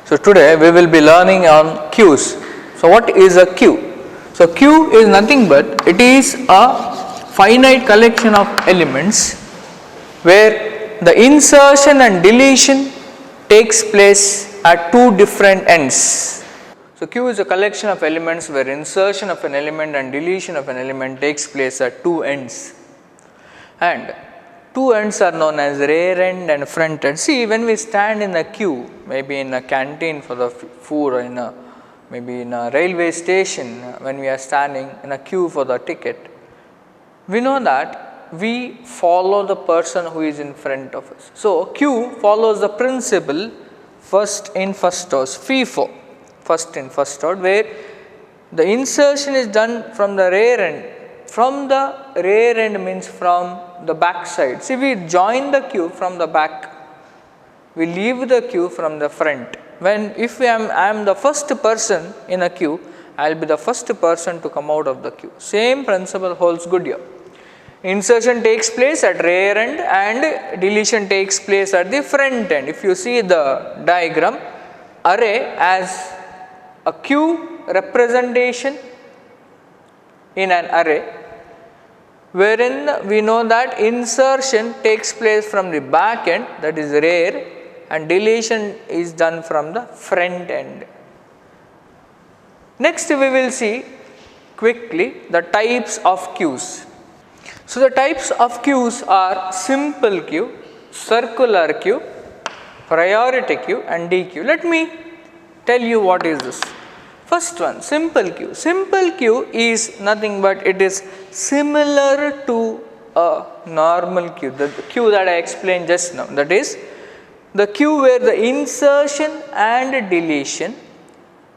So today we will be learning on queues. So what is a queue? So queue is nothing but it is a finite collection of elements where the insertion and deletion takes place at two different ends. So queue is a collection of elements where insertion of an element and deletion of an element takes place at two ends, and two ends are known as rear end and front end. See, when we stand in a queue, maybe in a canteen for the food, or maybe in a railway station, when we are standing in a queue for the ticket, we know that we follow the person who is in front of us. So queue follows the principle first in first out, FIFO, first in first out, where the insertion is done from the rear end. From the rear end means from the back side. See, we join the queue from the back, we leave the queue from the front. If I am the first person in a queue, I will be the first person to come out of the queue. Same principle holds good here. Insertion takes place at rear end and deletion takes place at the front end. If you see the diagram, array as a queue representation in an array, wherein we know that insertion takes place from the back end, that is rear, and deletion is done from the front end. Next we will see quickly the types of queues. So the types of queues are simple queue, circular queue, priority queue and dequeue. Let me tell you what is this. First one, simple queue. Simple queue is nothing but it is similar to a normal queue, the queue that I explained just now. That is the queue where the insertion and deletion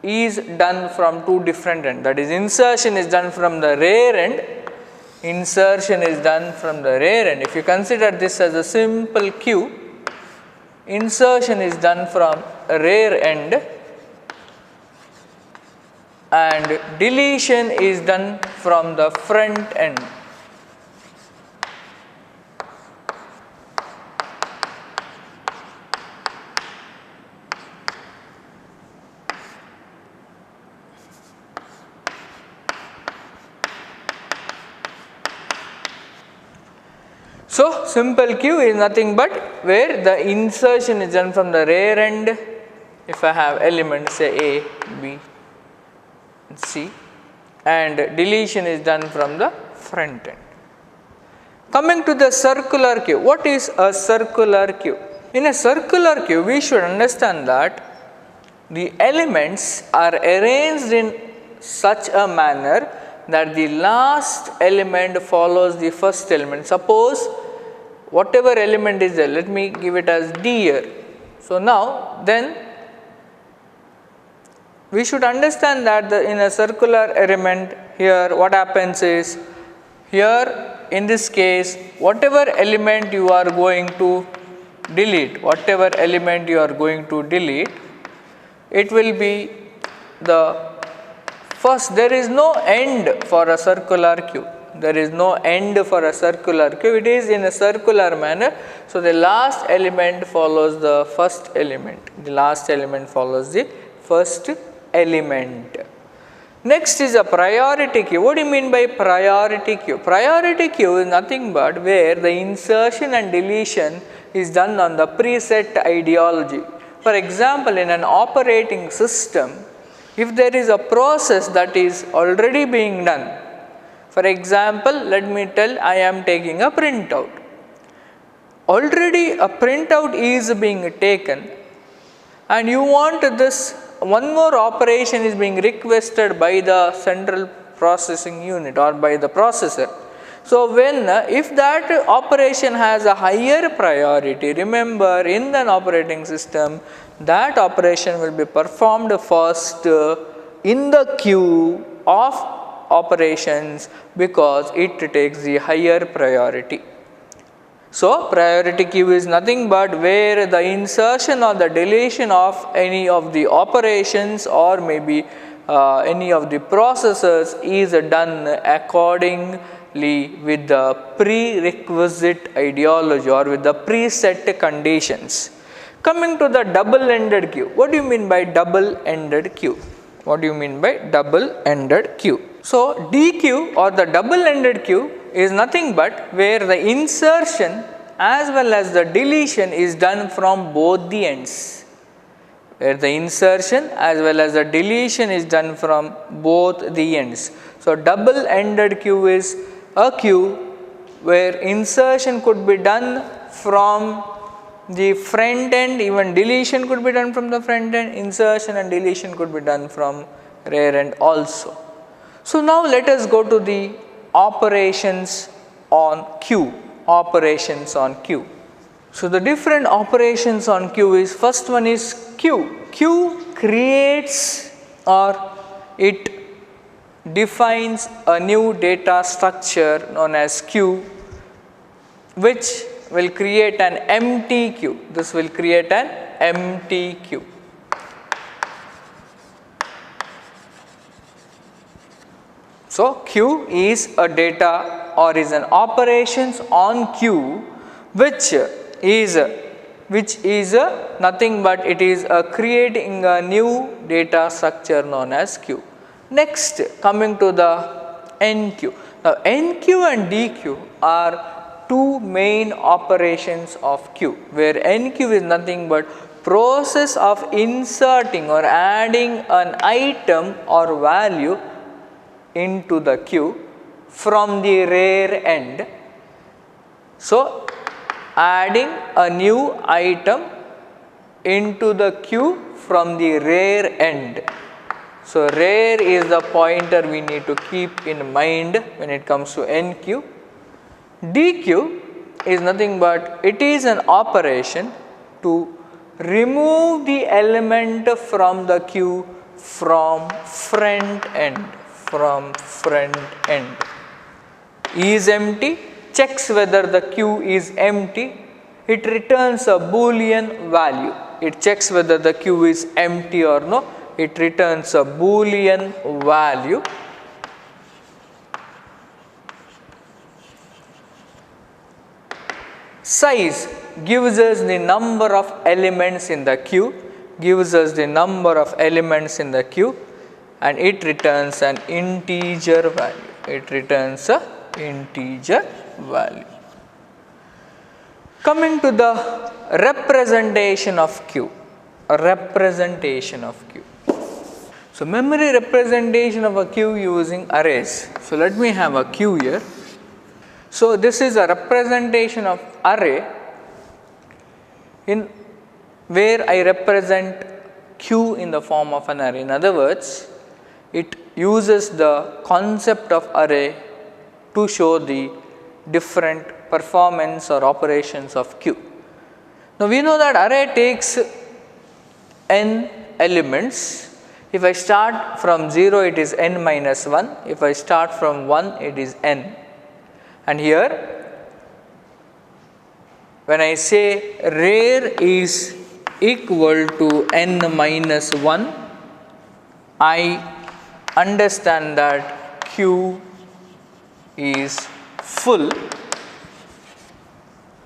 is done from two different ends. That is, insertion is done from the rear end, insertion is done from the rear end. If you consider this as a simple queue, insertion is done from rear end and deletion is done from the front end. So simple queue is nothing but where the insertion is done from the rear end. If I have elements say A, B, C, and deletion is done from the front end. Coming to the circular queue, what is a circular queue? In a circular queue, we should understand that the elements are arranged in such a manner that the last element follows the first element. Suppose whatever element is there, let me give it as D here. So now then we should understand that in a circular element here what happens is, here in this case whatever element you are going to delete, it will be the first. There is no end for a circular queue. It is in a circular manner. So the last element follows the first element. Element. Next is a priority queue. What do you mean by priority queue? Priority queue is nothing but where the insertion and deletion is done on the preset ideology. For example, in an operating system, if there is a process that is already being done, for example, let me tell I am taking a printout. Already a printout is being taken and you want this one more operation is being requested by the central processing unit or by the processor. So if that operation has a higher priority, remember in an operating system that operation will be performed first in the queue of operations because it takes the higher priority. So priority queue is nothing but where the insertion or the deletion of any of the operations or maybe any of the processes is done accordingly with the prerequisite ideology or with the preset conditions. Coming to the double-ended queue. What do you mean by double-ended queue? What do you mean by double-ended queue? So, DQ or the double-ended queue is nothing but where the insertion as well as the deletion is done from both the ends. Where the insertion as well as the deletion is done from both the ends. So, double-ended queue is a queue where insertion could be done from the front end, even deletion could be done from the front end, insertion and deletion could be done from rear end also. So, now let us go to the operations on queue, operations on queue. So, the different operations on queue is, first one is queue. Queue creates or it defines a new data structure known as queue, which will create an empty queue. This will create an empty queue. So, queue is a data or is an operations on queue which is nothing but it is creating a new data structure known as queue. Next, coming to the NQ. Now, NQ and DQ are two main operations of queue, where NQ is nothing but process of inserting or adding an item or value into the queue from the rear end. So, adding a new item into the queue from the rear end. So, rear is the pointer we need to keep in mind when it comes to NQ. DQ is nothing but it is an operation to remove the element from the queue from front end, is empty, checks whether the queue is empty, it returns a Boolean value. It checks whether the queue is empty or no, it returns a Boolean value. Size gives us the number of elements in the queue, and it returns an integer value. Coming to the representation of queue, So, memory representation of a queue using arrays. So, let me have a queue here. So, this is a representation of array in where I represent queue in the form of an array. In other words, it uses the concept of array to show the different performance or operations of queue. Now, we know that array takes n elements. If I start from 0, it is n minus 1. If I start from 1, it is n. And here, when I say rear is equal to n minus 1, I understand that queue is full,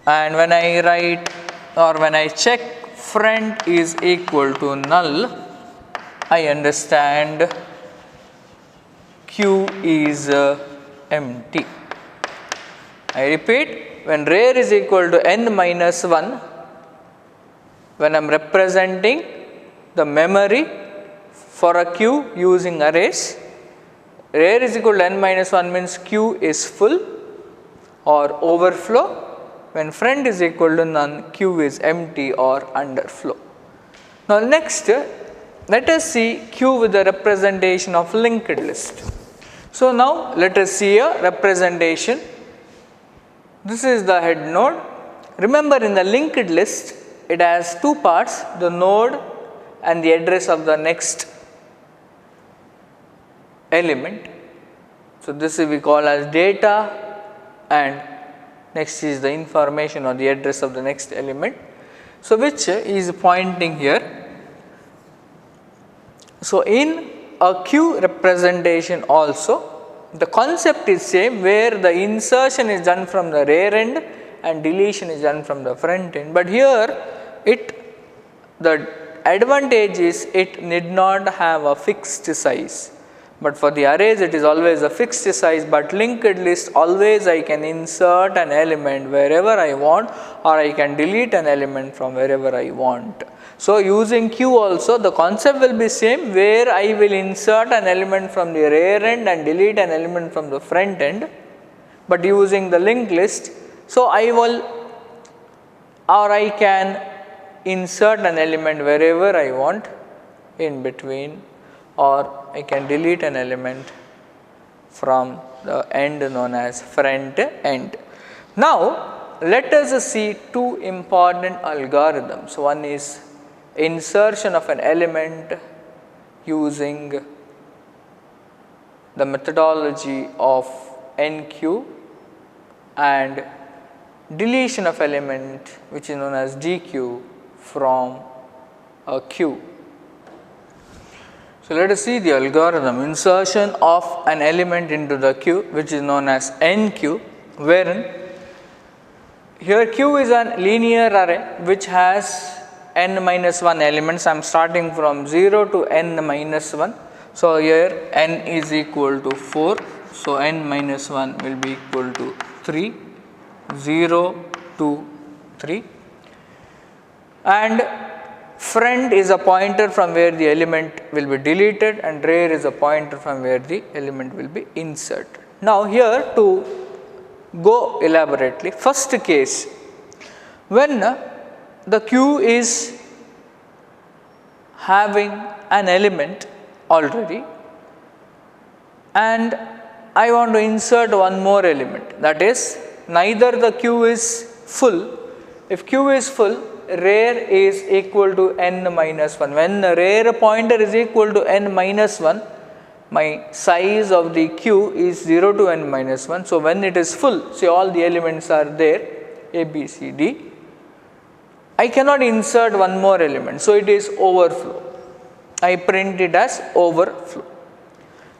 and when I write or when I check front is equal to null, I understand queue is empty. I repeat, when rear is equal to n minus 1, when I am representing the memory for a queue using arrays, rear is equal to n minus 1 means queue is full or overflow. When front is equal to none, queue is empty or underflow. Now, next let us see queue with the representation of linked list. So, now let us see a representation. This is the head node. Remember, in the linked list, it has two parts, the node and the address of the next element. So, this we call as data, and next is the information or the address of the next element. So, which is pointing here. So, in a queue representation also, the concept is same, where the insertion is done from the rear end and deletion is done from the front end, but here it the advantage is it need not have a fixed size. But for the arrays it is always a fixed size, but linked list always I can insert an element wherever I want, or I can delete an element from wherever I want. So using Q also the concept will be same, where I will insert an element from the rear end and delete an element from the front end, but using the linked list, so I will, or I can insert an element wherever I want in between, or I can delete an element from the end known as front end. Now let us see two important algorithms. One is insertion of an element using the methodology of NQ, and deletion of element which is known as DQ from a Q. So let us see the algorithm. Insertion of an element into the Q which is known as NQ, wherein here Q is a linear array which has n minus 1 elements. I am starting from 0 to n minus 1. So here n is equal to 4. So n minus 1 will be equal to 3, 0, 2, 3. And front is a pointer from where the element will be deleted, and rear is a pointer from where the element will be inserted. Now here to go elaborately, first case, when the Q is having an element already and I want to insert one more element, that is neither the Q is full. If Q is full, rear is equal to n minus 1. When the rear pointer is equal to n minus 1, my size of the Q is 0 to n minus 1. So when it is full, see all the elements are there, A, B, C, D, I cannot insert one more element. So it is overflow. I print it as overflow.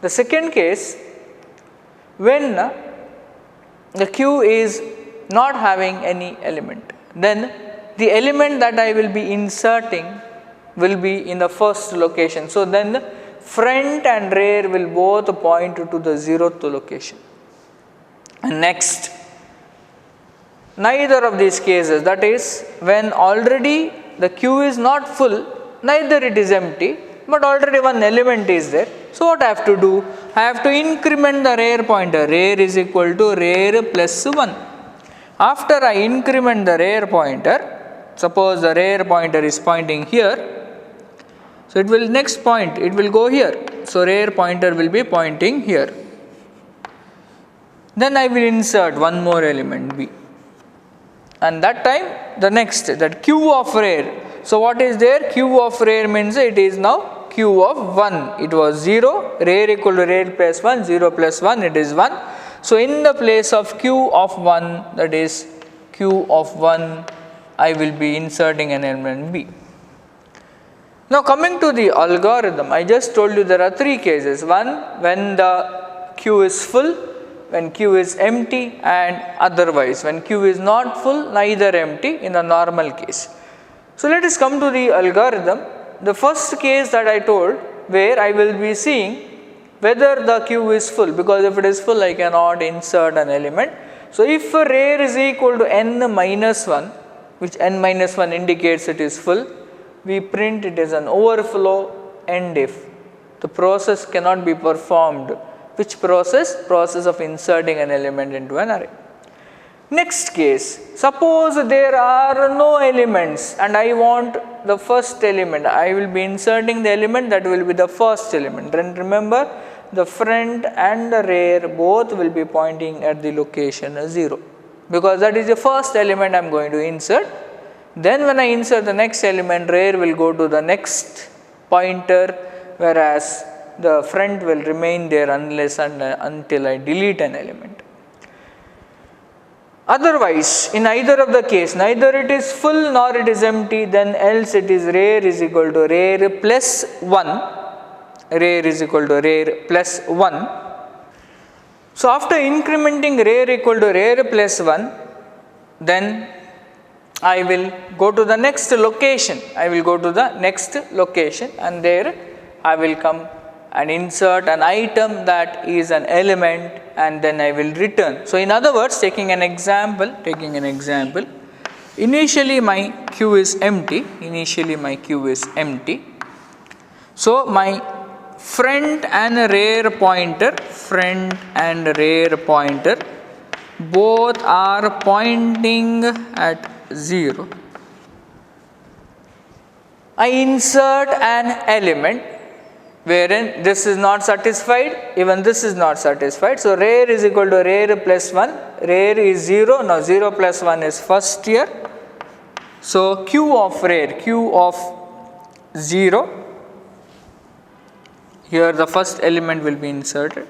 The second case, when the Q is not having any element, then the element that I will be inserting will be in the first location. So then front and rear will both point to the 0th location. And next, neither of these cases, that is when already the Q is not full, neither it is empty, but already one element is there. So what I have to do? I have to increment the rear pointer. Rear is equal to rear plus 1. After I increment the rear pointer, suppose the rear pointer is pointing here, so it will next point, it will go here. So rear pointer will be pointing here. Then I will insert one more element B. And that time the next, that Q of rear. So what is there? Q of rear means it is now Q of 1. It was 0, rear equal to rear plus 1, 0 plus 1, it is 1. So in the place of Q of 1, that is Q of 1, I will be inserting an element B. Now coming to the algorithm, I just told you there are three cases. One, when the Q is full, when Q is empty, and otherwise when Q is not full, neither empty in the normal case. So let us come to the algorithm. The first case that I told, where I will be seeing whether the Q is full, because if it is full I cannot insert an element. So if rear is equal to n minus 1, which n minus 1 indicates it is full, we print it as an overflow, and if the process cannot be performed. Which process? Process of inserting an element into an array. Next case, suppose there are no elements and I want the first element. I will be inserting the element that will be the first element. And remember, the front and the rear both will be pointing at the location 0, because that is the first element I am going to insert. Then when I insert the next element, rear will go to the next pointer, whereas the front will remain there unless and until I delete an element. Otherwise, in either of the case, neither it is full nor it is empty, then else it is rear is equal to rear plus 1. Rear is equal to rear plus 1. So after incrementing rear equal to rear plus 1, then I will go to the next location, and there I will come and insert an item that is an element, and then I will return. So, in other words, taking an example, initially my queue is empty, so my friend and rear pointer, both are pointing at 0. I insert an element wherein this is not satisfied, even this is not satisfied. So, rear is equal to rear plus 1, rear is 0, now 0 plus 1 is first here. So, q of 0, here the first element will be inserted,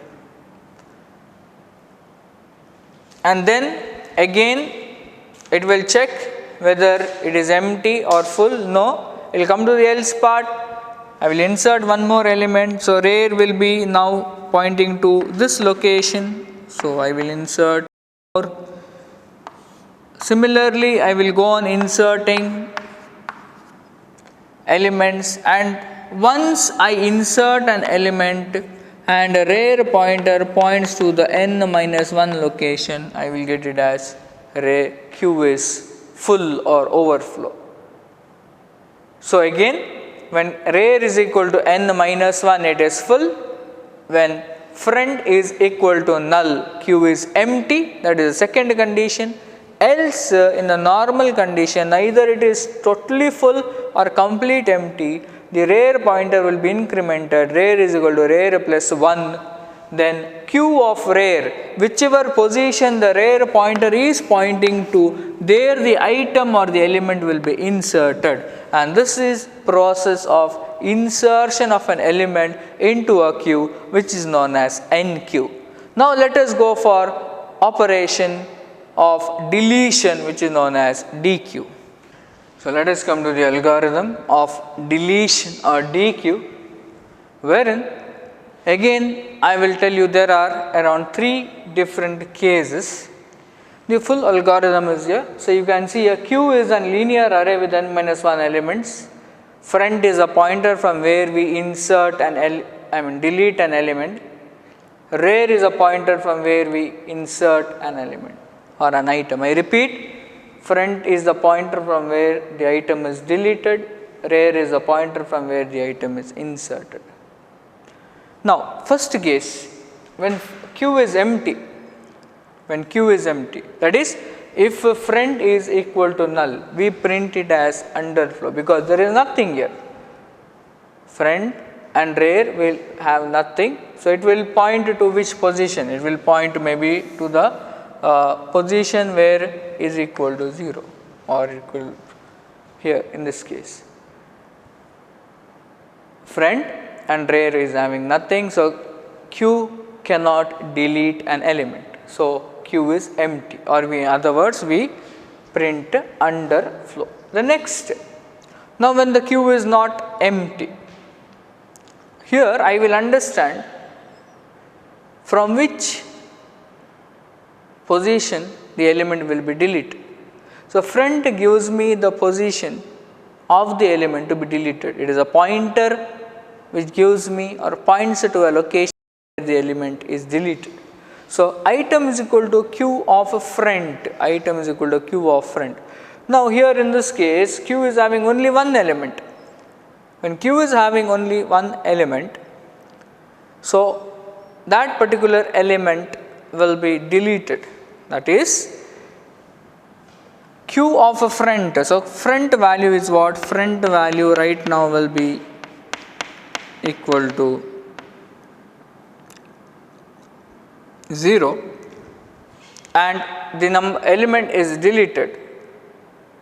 and then again it will check whether it is empty or full. No, it will come to the else part. I will insert one more element. So, rear will be now pointing to this location. So, I will insert more. Similarly, I will go on inserting elements, and once I insert an element and a rear pointer points to the n minus 1 location, I will get it as q is full or overflow. So, again, when rear is equal to n minus 1, it is full. When front is equal to null, q is empty, that is the second condition. Else, in the normal condition, either it is totally full or complete empty, the rear pointer will be incremented, rear is equal to rear plus 1, then q of rear, whichever position the rear pointer is pointing to, there the item or the element will be inserted, and this is process of insertion of an element into a queue, which is known as NQ. Now, let us go for operation of deletion, which is known as DQ. So, let us come to the algorithm of deletion or DQ, wherein again I will tell you there are around 3 different cases. The full algorithm is here. So, you can see a queue is a linear array with n minus 1 elements. Front is a pointer from where we insert delete an element. Rear is a pointer from where we insert an element or an item. I repeat, front is the pointer from where the item is deleted, rear is a pointer from where the item is inserted. Now, first case, when q is empty, that is, if front is equal to null, we print it as underflow, because there is nothing here. Front and rear will have nothing. So, it will point to which position? It will point maybe to the position where is equal to 0, or equal here in this case. Front and rear is having nothing. So, q cannot delete an element. So, q is empty, or in other words we print underflow. The next, now when the q is not empty, here I will understand from which position the element will be deleted. So, front gives me the position of the element to be deleted. It is a pointer which gives me or points to a location where the element is deleted. So, item is equal to q of front, Now, here in this case, q is having only one element. When q is having only one element, so that particular element will be deleted, that is q of a front. So, front value is what? Front value right now will be equal to 0, and the element is deleted.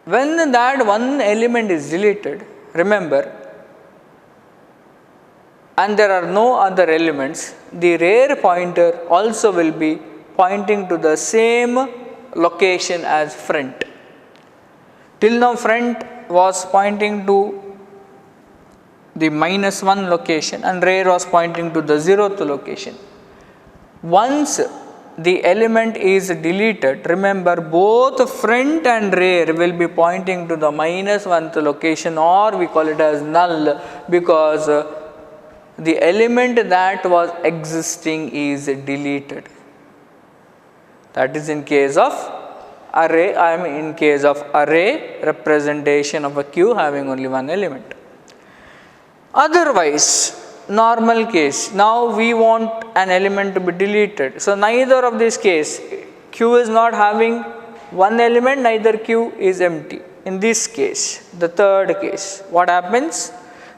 When that one element is deleted, remember, and there are no other elements, the rear pointer also will be pointing to the same location as front. Till now, front was pointing to the -1 location and rear was pointing to the 0th location. Once the element is deleted, remember both front and rear will be pointing to the -1th location, or we call it as null, because the element that was existing is deleted. That is in case of array, in case of array representation of a queue having only one element. Otherwise, normal case, now we want an element to be deleted. So, neither of this case, queue is not having one element, neither queue is empty. In this case, the third case, what happens?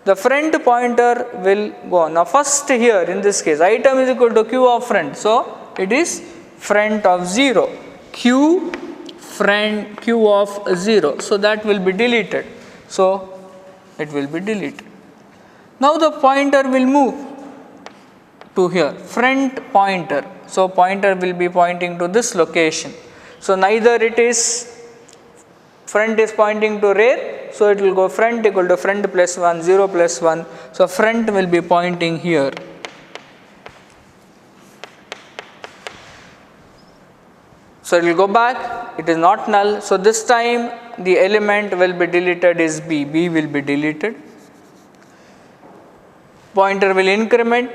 The front pointer will go. Now, first here in this case, item is equal to queue of front. So, it is front of 0, queue front queue of 0. So, that will be deleted. So, it will be deleted. Now, the pointer will move to here, front pointer. So, pointer will be pointing to this location. So, neither it is front is pointing to rear. So, it will go front equal to front plus 1, 0 plus 1. So, front will be pointing here. So, it will go back, it is not null. So, this time the element will be deleted is B, B will be deleted. Pointer will increment,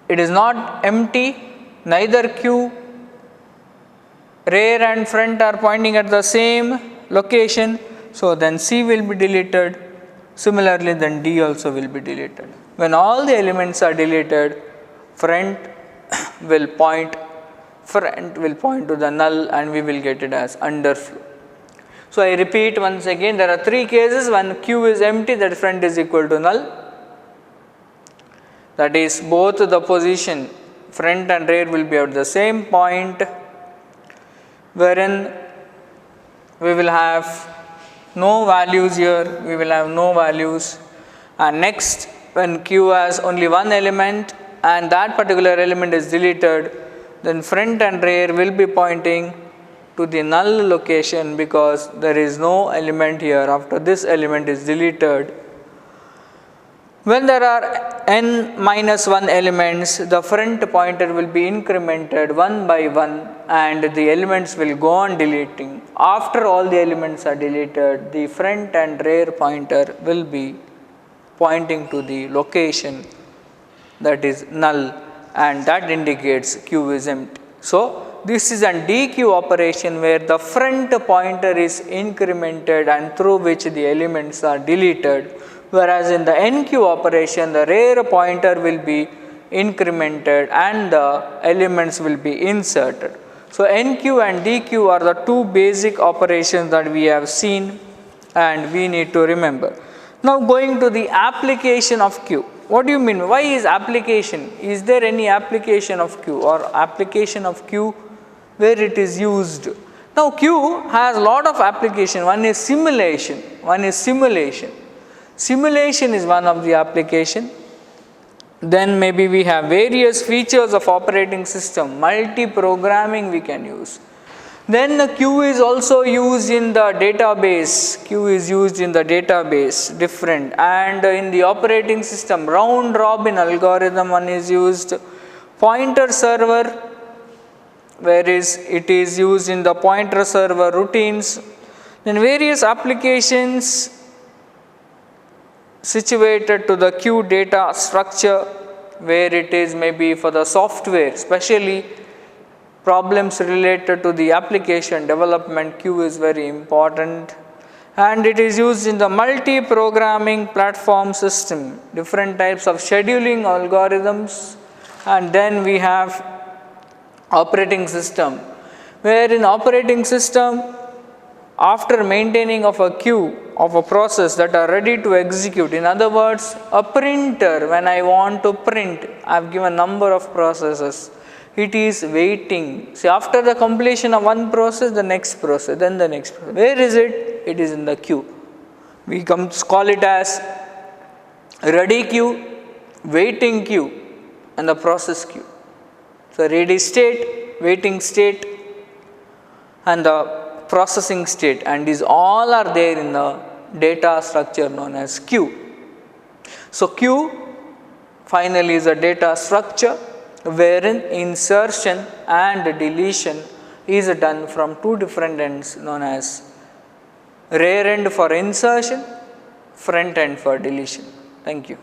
it is not empty, neither Q, rear and front are pointing at the same location. So, then C will be deleted, similarly then D also will be deleted. When all the elements are deleted, front will point to the null and we will get it as underflow. So, I repeat once again, there are three cases. When Q is empty, that front is equal to null. That is, both the position front and rear will be at the same point, wherein we will have no values here, we will have no values. And next, when Q has only one element and that particular element is deleted, then front and rear will be pointing to the null location, because there is no element here after this element is deleted. When there are n minus 1 elements, the front pointer will be incremented one by one and the elements will go on deleting. After all the elements are deleted, the front and rear pointer will be pointing to the location that is null, and that indicates Q is empty. So, this is an DQ operation where the front pointer is incremented and through which the elements are deleted. Whereas in the NQ operation, the rear pointer will be incremented and the elements will be inserted. So, NQ and DQ are the two basic operations that we have seen and we need to remember. Now, going to the application of Q. What do you mean? Why is application? Is there any application of Q or application of Q where it is used? Now, Q has a lot of application. One is simulation. Simulation is one of the application. Then maybe we have various features of operating system, multi-programming we can use. Then the Q is also used in the database, different, and in the operating system, round robin algorithm one is used, pointer server, whereas it is used in the pointer server routines, then various applications situated to the Q data structure, where it is maybe for the software, especially problems related to the application development. Q is very important, and it is used in the multi-programming platform system, different types of scheduling algorithms. And then we have operating system, where in operating system, after maintaining of a queue of a process that are ready to execute, in other words, a printer, when I want to print, I have given number of processes, it is waiting. See, after the completion of one process, the next process, then the next process. Where is it? It is in the queue. We call it as ready queue, waiting queue, and the process queue. So, ready state, waiting state, and the processing state, and these all are there in the data structure known as queue. So, queue finally is a data structure wherein insertion and deletion is done from two different ends known as rear end for insertion, front end for deletion. Thank you.